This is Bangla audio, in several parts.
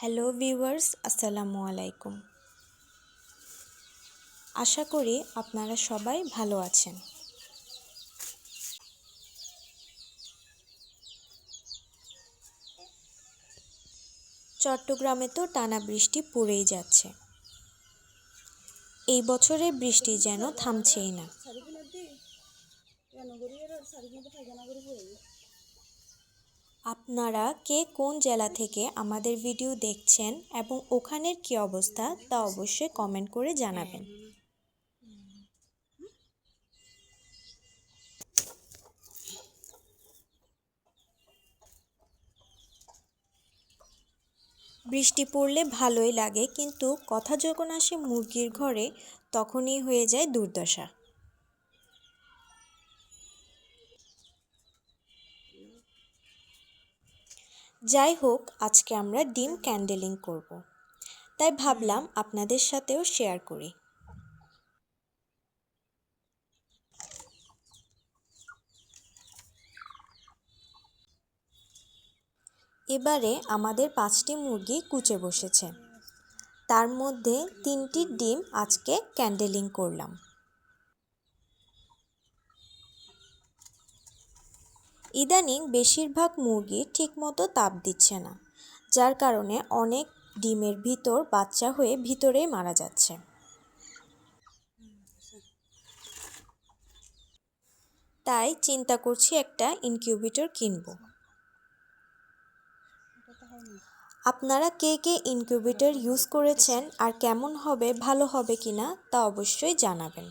হ্যালো ভিউয়ার্স, আসসালামু আলাইকুম। আশা করি আপনারা সবাই ভালো আছেন। চট্টগ্রামে তো টানা বৃষ্টি পড়েই যাচ্ছে। এই বছরের বৃষ্টি যেন থামছেই না। আপনারা কে কোন জেলা থেকে আমাদের ভিডিও দেখছেন এবং ওখানের কী অবস্থা তা অবশ্যই কমেন্ট করে জানাবেন। বৃষ্টি পড়লে ভালোই লাগে, কিন্তু কথা যখন আসে মুরগির ঘরে তখনই হয়ে যায় দুর্দশা। যাই হোক, আজকে আমরা ডিম ক্যান্ডেলিং করব, তাই ভাবলাম আপনাদের সাথেও শেয়ার করি। এবারে আমাদের 5টি মুরগি কুচে বসেছে, তার মধ্যে 3টি ডিম আজকে ক্যান্ডেলিং করলাম। ইদানিং বেশিরভাগ মুরগি ঠিকমতো তাপ দিচ্ছে না, যার কারণে অনেক ডিমের ভিতর বাচ্চা হয়ে ভিতরেই মারা যাচ্ছে। তাই চিন্তা করছি একটা ইনকিউবেটর কিনব। আপনারা কে কে ইনকিউবেটর ইউজ করেছেন আর কেমন হবে, ভালো হবে কিনা তা অবশ্যই জানাবেন।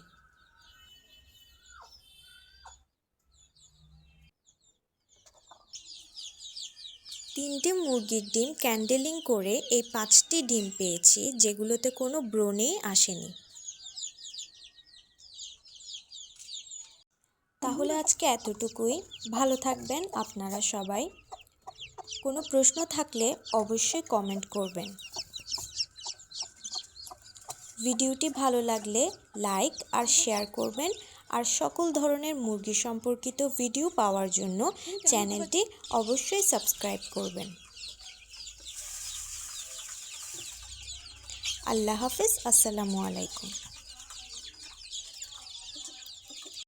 তিনটি মুরগির ডিম ক্যান্ডেলিং করে এই 5টি ডিম পেয়েছি, যেগুলোতে কোনো ব্রণই আসেনি। তাহলে আজকে এতটুকুই। ভালো থাকবেন আপনারা সবাই। কোনো প্রশ্ন থাকলে অবশ্যই কমেন্ট করবেন। ভিডিওটি ভালো লাগলে লাইক আর শেয়ার করবেন, আর সকল ধরনের মুরগি সম্পর্কিত ভিডিও পাওয়ার জন্য চ্যানেলটি অবশ্যই সাবস্ক্রাইব করবেন। আল্লাহ হাফেজ, আসসালামু আলাইকুম।